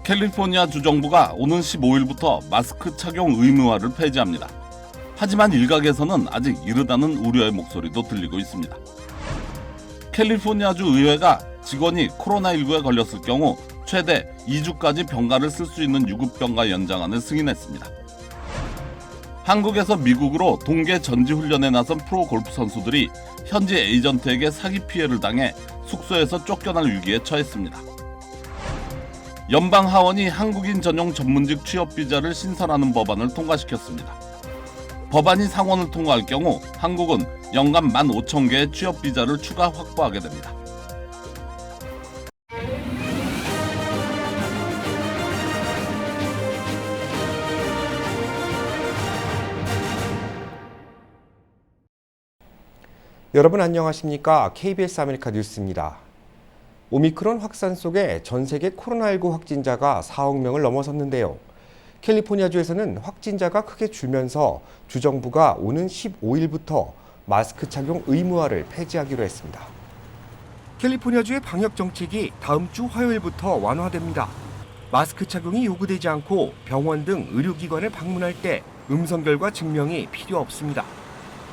캘리포니아 주정부가 오는 15일부터 마스크 착용 의무화를 폐지합니다. 하지만 일각에서는 아직 이르다는 우려의 목소리도 들리고 있습니다. 캘리포니아주 의회가 직원이 코로나19에 걸렸을 경우 최대 2주까지 병가를 쓸 수 있는 유급병가 연장안을 승인했습니다. 한국에서 미국으로 동계 전지훈련에 나선 프로골프 선수들이 현지 에이전트에게 사기 피해를 당해 숙소에서 쫓겨날 위기에 처했습니다. 연방 하원이 한국인 전용 전문직 취업 비자를 신설하는 법안을 통과시켰습니다. 법안이 상원을 통과할 경우 한국은 연간 15,000개의 취업 비자를 추가 확보하게 됩니다. 여러분 안녕하십니까? KBS 아메리카 뉴스입니다. 오미크론 확산 속에 전 세계 코로나19 확진자가 4억 명을 넘어섰는데요. 캘리포니아주에서는 확진자가 크게 줄면서 주정부가 오는 15일부터 마스크 착용 의무화를 폐지하기로 했습니다. 캘리포니아주의 방역 정책이 다음 주 화요일부터 완화됩니다. 마스크 착용이 요구되지 않고 병원 등 의료기관을 방문할 때 음성 결과 증명이 필요 없습니다.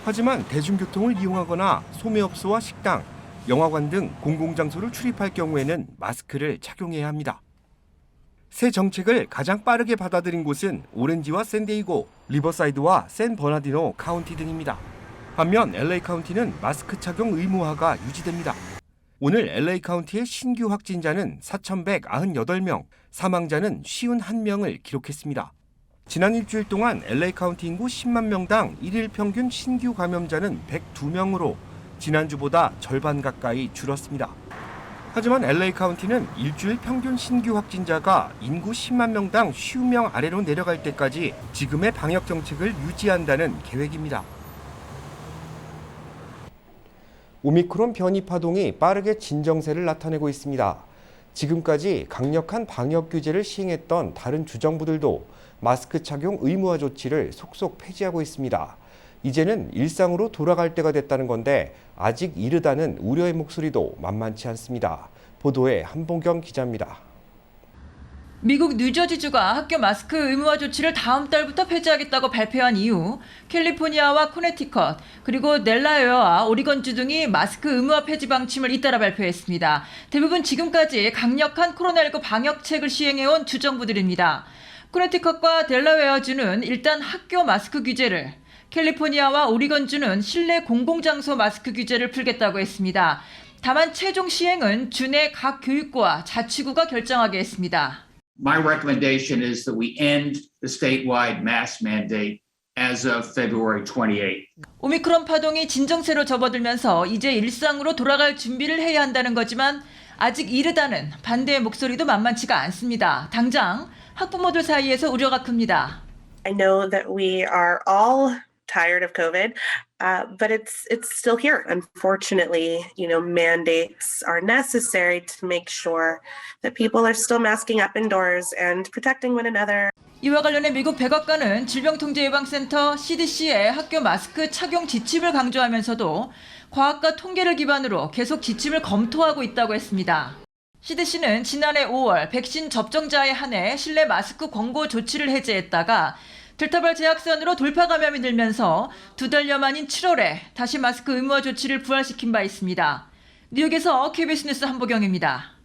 하지만 대중교통을 이용하거나 소매업소와 식당, 영화관 등 공공장소를 출입할 경우에는 마스크를 착용해야 합니다. 새 정책을 가장 빠르게 받아들인 곳은 오렌지와 샌디에이고, 리버사이드와 샌버나디노 카운티 등입니다. 반면 LA 카운티는 마스크 착용 의무화가 유지됩니다. 오늘 LA 카운티의 신규 확진자는 4,198명, 사망자는 51명을 기록했습니다. 지난 일주일 동안 LA 카운티 인구 10만 명당 1일 평균 신규 감염자는 102명으로 지난주보다 절반 가까이 줄었습니다. 하지만 LA 카운티는 일주일 평균 신규 확진자가 인구 10만 명당 50명 아래로 내려갈 때까지 지금의 방역 정책을 유지한다는 계획입니다. 오미크론 변이 파동이 빠르게 진정세를 나타내고 있습니다. 지금까지 강력한 방역 규제를 시행했던 다른 주정부들도 마스크 착용 의무화 조치를 속속 폐지하고 있습니다. 이제는 일상으로 돌아갈 때가 됐다는 건데 아직 이르다는 우려의 목소리도 만만치 않습니다. 보도에 한봉경 기자입니다. 미국 뉴저지주가 학교 마스크 의무화 조치를 다음 달부터 폐지하겠다고 발표한 이후 캘리포니아와 코네티컷 그리고 델라웨어와 오리건주 등이 마스크 의무화 폐지 방침을 잇따라 발표했습니다. 대부분 지금까지 강력한 코로나19 방역책을 시행해온 주정부들입니다. 코네티컷과 델라웨어주는 일단 학교 마스크 규제를, 캘리포니아와 오리건주는 실내 공공장소 마스크 규제를 풀겠다고 했습니다. 다만 최종 시행은 주내 각 교육부와 자치구가 결정하게 했습니다. My recommendation is that we end the statewide mask mandate as of February 28th. 오미크론 파동이 진정세로 접어들면서 이제 일상으로 돌아갈 준비를 해야 한다는 거지만 아직 이르다는 반대의 목소리도 만만치가 않습니다. 당장 학부모들 사이에서 우려가 큽니다. I know that we are all tired of COVID, but it's still here. Unfortunately, mandates are necessary to make sure that people are still masking up indoors and protecting one another. 이와 관련해 미국 백악관은 질병통제예방센터 CDC의 학교 마스크 착용 지침을 강조하면서도 과학과 통계를 기반으로 계속 지침을 검토하고 있다고 했습니다. CDC는 지난해 5월 백신 접종자에 한해 실내 마스크 권고 조치를 해제했다가 델타발 재확산으로 돌파 감염이 늘면서 2달여 만인 7월에 다시 마스크 의무화 조치를 부활시킨 바 있습니다. 뉴욕에서 KBS 뉴스 한보경입니다.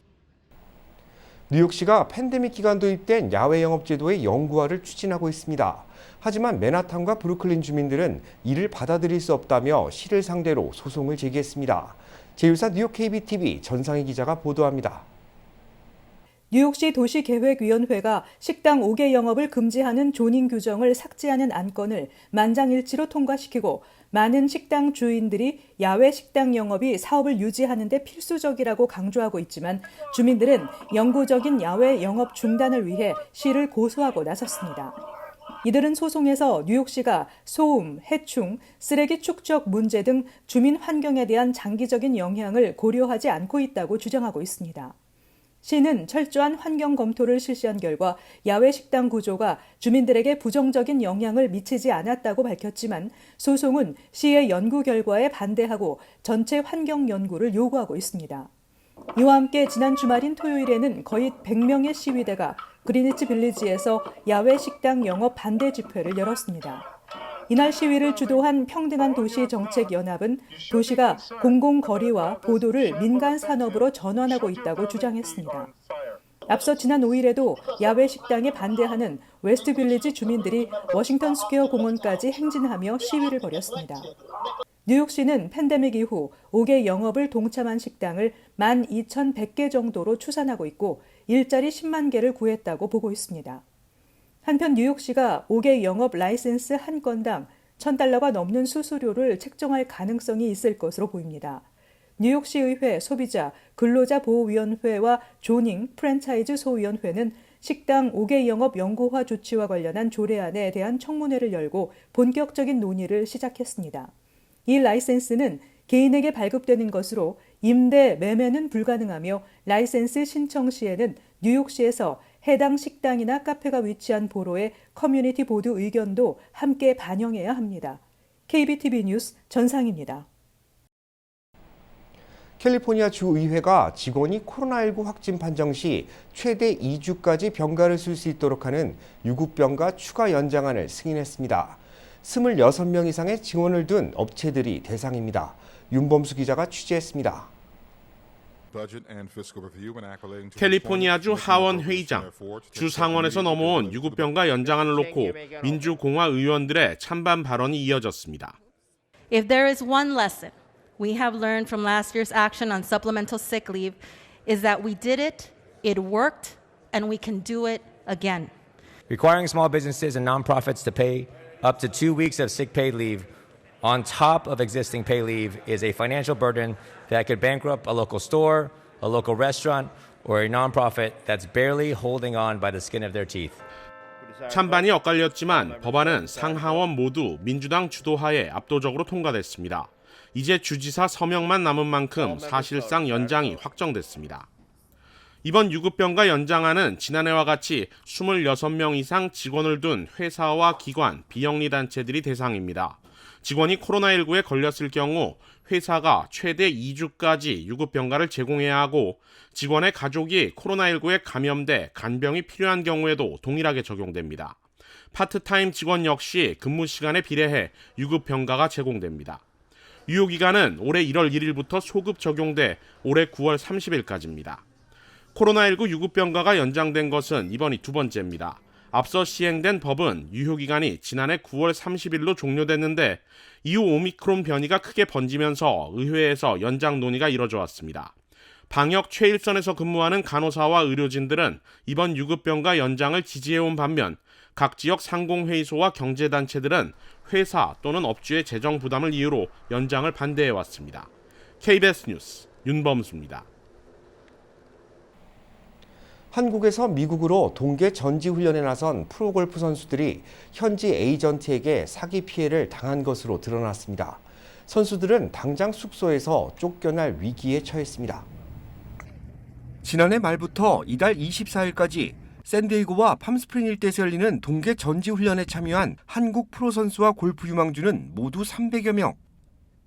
뉴욕시가 팬데믹 기간 도입된 야외 영업 제도의 영구화를 추진하고 있습니다. 하지만 맨하탄과 브루클린 주민들은 이를 받아들일 수 없다며 시를 상대로 소송을 제기했습니다. 제1사 뉴욕 KBTV 전상희 기자가 보도합니다. 뉴욕시 도시계획위원회가 식당 5개 영업을 금지하는 조닝 규정을 삭제하는 안건을 만장일치로 통과시키고 많은 식당 주인들이 야외 식당 영업이 사업을 유지하는 데 필수적이라고 강조하고 있지만 주민들은 영구적인 야외 영업 중단을 위해 시를 고소하고 나섰습니다. 이들은 소송에서 뉴욕시가 소음, 해충, 쓰레기 축적 문제 등 주민 환경에 대한 장기적인 영향을 고려하지 않고 있다고 주장하고 있습니다. 시는 철저한 환경 검토를 실시한 결과 야외 식당 구조가 주민들에게 부정적인 영향을 미치지 않았다고 밝혔지만 소송은 시의 연구 결과에 반대하고 전체 환경 연구를 요구하고 있습니다. 이와 함께 지난 주말인 토요일에는 거의 100명의 시위대가 그리니치 빌리지에서 야외 식당 영업 반대 집회를 열었습니다. 이날 시위를 주도한 평등한 도시 정책 연합은 도시가 공공거리와 보도를 민간 산업으로 전환하고 있다고 주장했습니다. 앞서 지난 5일에도 야외 식당에 반대하는 웨스트 빌리지 주민들이 워싱턴 스퀘어 공원까지 행진하며 시위를 벌였습니다. 뉴욕시는 팬데믹 이후 5개 영업을 동참한 식당을 12,100개 정도로 추산하고 있고 일자리 10만 개를 구했다고 보고 있습니다. 한편 뉴욕시가 5개 영업 라이센스 한 건당 $1,000가 넘는 수수료를 책정할 가능성이 있을 것으로 보입니다. 뉴욕시 의회 소비자 근로자 보호위원회와 조닝 프랜차이즈 소위원회는 식당 5개 영업 영구화 조치와 관련한 조례안에 대한 청문회를 열고 본격적인 논의를 시작했습니다. 이 라이센스는 개인에게 발급되는 것으로 임대, 매매는 불가능하며 라이센스 신청 시에는 뉴욕시에서 해당 식당이나 카페가 위치한 보로의 커뮤니티 보드 의견도 함께 반영해야 합니다. KBTV 뉴스 전상입니다. 캘리포니아 주의회가 직원이 코로나19 확진 판정 시 최대 2주까지 병가를 쓸 수 있도록 하는 유급병가 추가 연장안을 승인했습니다. 26명 이상의 직원을 둔 업체들이 대상입니다. 윤범수 기자가 취재했습니다. 캘리포니아주 하원 회의장, 주 상원에서 넘어온 유급병가 연장안을 놓고 민주공화 의원들의 찬반 발언이 이어졌습니다. If there is one lesson we have learned from last year's action on supplemental sick leave is that we did it, it worked, and we can do it again. Requiring small businesses and nonprofits to pay up to 2 weeks of sick pay leave on top of existing pay leave is a financial burden that could bankrupt a local store, a local restaurant, or a nonprofit that's barely holding on by the skin of their teeth. 찬반이 엇갈렸지만 법안은 상하원 모두 민주당 주도하에 압도적으로 통과됐습니다. 이제 주지사 서명만 남은 만큼 사실상 연장이 확정됐습니다. 이번 유급병가 연장안은 지난해와 같이 26명 이상 직원을 둔 회사와 기관, 비영리 단체들이 대상입니다. 직원이 코로나19에 걸렸을 경우 회사가 최대 2주까지 유급병가를 제공해야 하고 직원의 가족이 코로나19에 감염돼 간병이 필요한 경우에도 동일하게 적용됩니다. 파트타임 직원 역시 근무 시간에 비례해 유급병가가 제공됩니다. 유효기간은 올해 1월 1일부터 소급 적용돼 올해 9월 30일까지입니다. 코로나19 유급병가가 연장된 것은 이번이 두 번째입니다. 앞서 시행된 법은 유효기간이 지난해 9월 30일로 종료됐는데 이후 오미크론 변이가 크게 번지면서 의회에서 연장 논의가 이뤄져 왔습니다. 방역 최일선에서 근무하는 간호사와 의료진들은 이번 유급병가 연장을 지지해온 반면 각 지역 상공회의소와 경제단체들은 회사 또는 업주의 재정 부담을 이유로 연장을 반대해왔습니다. KBS 뉴스 윤범수입니다. 한국에서 미국으로 동계 전지훈련에 나선 프로골프 선수들이 현지 에이전트에게 사기 피해를 당한 것으로 드러났습니다. 선수들은 당장 숙소에서 쫓겨날 위기에 처했습니다. 지난해 말부터 이달 24일까지 샌디에이고와 팜스프링 일대에서 열리는 동계 전지훈련에 참여한 한국 프로 선수와 골프 유망주는 모두 300여 명.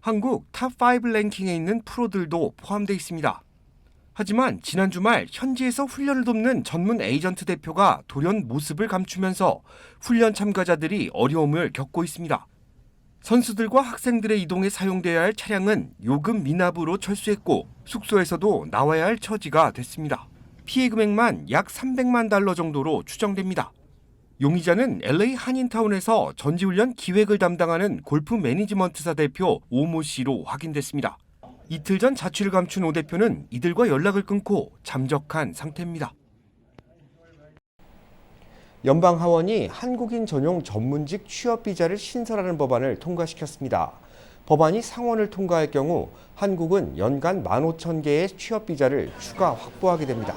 한국 탑5 랭킹에 있는 프로들도 포함되어 있습니다. 하지만 지난 주말 현지에서 훈련을 돕는 전문 에이전트 대표가 돌연 모습을 감추면서 훈련 참가자들이 어려움을 겪고 있습니다. 선수들과 학생들의 이동에 사용돼야 할 차량은 요금 미납으로 철수했고 숙소에서도 나와야 할 처지가 됐습니다. 피해 금액만 약 $300만 정도로 추정됩니다. 용의자는 LA 한인타운에서 전지훈련 기획을 담당하는 골프 매니지먼트사 대표 오모 씨로 확인됐습니다. 이틀 전 자취를 감춘 오 대표는 이들과 연락을 끊고 잠적한 상태입니다. 연방하원이 한국인 전용 전문직 취업 비자를 신설하는 법안을 통과시켰습니다. 법안이 상원을 통과할 경우 한국은 연간 15,000개의 취업 비자를 추가 확보하게 됩니다.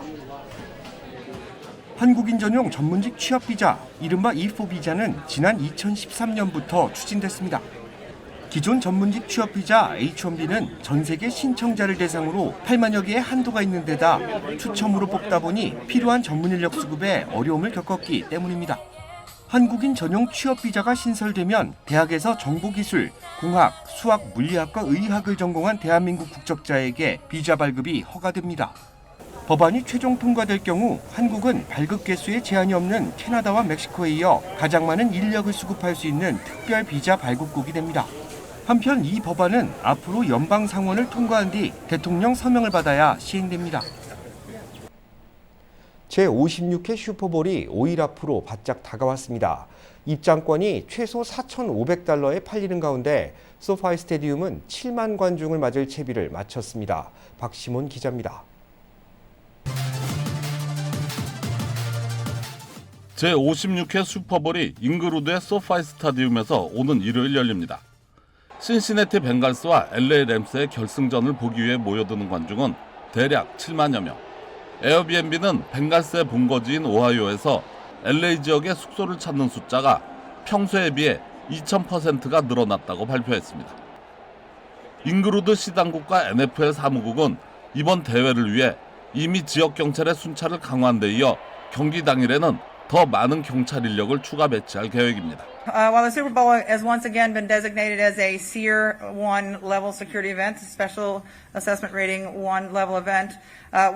한국인 전용 전문직 취업 비자, 이른바 E4 비자는 지난 2013년부터 추진됐습니다. 기존 전문직 취업 비자 H-1B는 전 세계 신청자를 대상으로 8만여 개의 한도가 있는 데다 추첨으로 뽑다 보니 필요한 전문 인력 수급에 어려움을 겪었기 때문입니다. 한국인 전용 취업비자가 신설되면 대학에서 정보기술, 공학, 수학, 물리학과 의학을 전공한 대한민국 국적자에게 비자 발급이 허가됩니다. 법안이 최종 통과될 경우 한국은 발급 개수에 제한이 없는 캐나다와 멕시코에 이어 가장 많은 인력을 수급할 수 있는 특별 비자 발급국이 됩니다. 한편 이 법안은 앞으로 연방 상원을 통과한 뒤 대통령 서명을 받아야 시행됩니다. 제56회 슈퍼볼이 5일 앞으로 바짝 다가왔습니다. 입장권이 최소 4,500달러에 팔리는 가운데 소파이 스테디움은 7만 관중을 맞을 채비를 마쳤습니다. 박시몬 기자입니다. 제56회 슈퍼볼이 잉그루드의 소파이 스타디움에서 오는 일요일 열립니다. 신시내티 벵갈스와 LA 램스의 결승전을 보기 위해 모여드는 관중은 대략 7만여 명. 에어비앤비는 벵갈스의 본거지인 오하이오에서 LA 지역의 숙소를 찾는 숫자가 평소에 비해 2000%가 늘어났다고 발표했습니다. 잉그루드 시당국과 NFL 사무국은 이번 대회를 위해 이미 지역 경찰의 순찰을 강화한 데 이어 경기 당일에는 더 많은 경찰 인력을 추가 배치할 계획입니다. While the Super Bowl has once again been designated as a Tier 1 level security event, Special Assessment Rating 1 level event,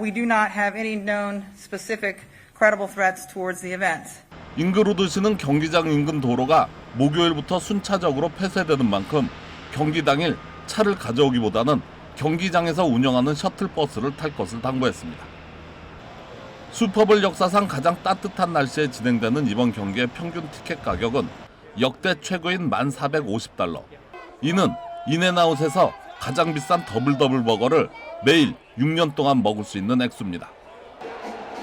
we do not have any known specific credible threats towards the event. 잉그루드시는 경기장 인근 도로가 목요일부터 순차적으로 폐쇄되는 만큼 경기 당일 차를 가져오기보다는 경기장에서 운영하는 셔틀버스를 탈 것을 당부했습니다. 슈퍼볼 역사상 가장 따뜻한 날씨에 진행되는 이번 경기의 평균 티켓 가격은 역대 최고인 1,450달러. 이는 인앤아웃에서 가장 비싼 더블 버거를 매일 6년 동안 먹을 수 있는 액수입니다.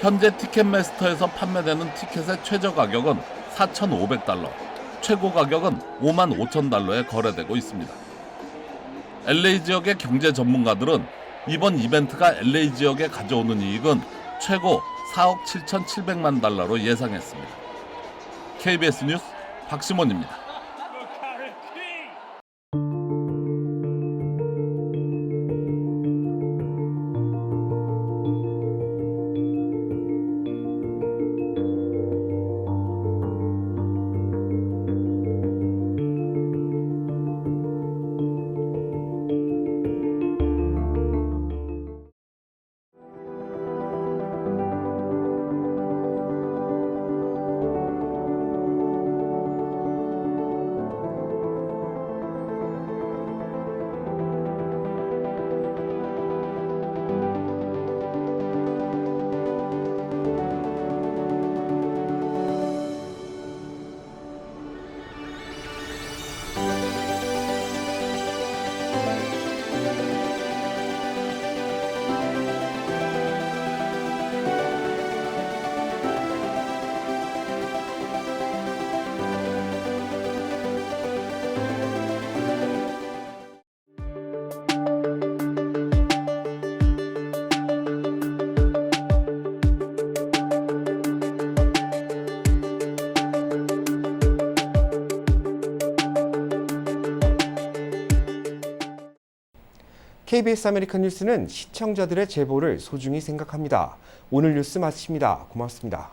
현재 티켓마스터에서 판매되는 티켓의 최저 가격은 4,500달러, 최고 가격은 55,000달러에 거래되고 있습니다. LA 지역의 경제 전문가들은 이번 이벤트가 LA 지역에 가져오는 이익은 최고 4억 7,700만 달러로 예상했습니다. KBS 뉴스 박시몬입니다. KBS 아메리칸 뉴스는 시청자들의 제보를 소중히 생각합니다. 오늘 뉴스 마칩니다. 고맙습니다.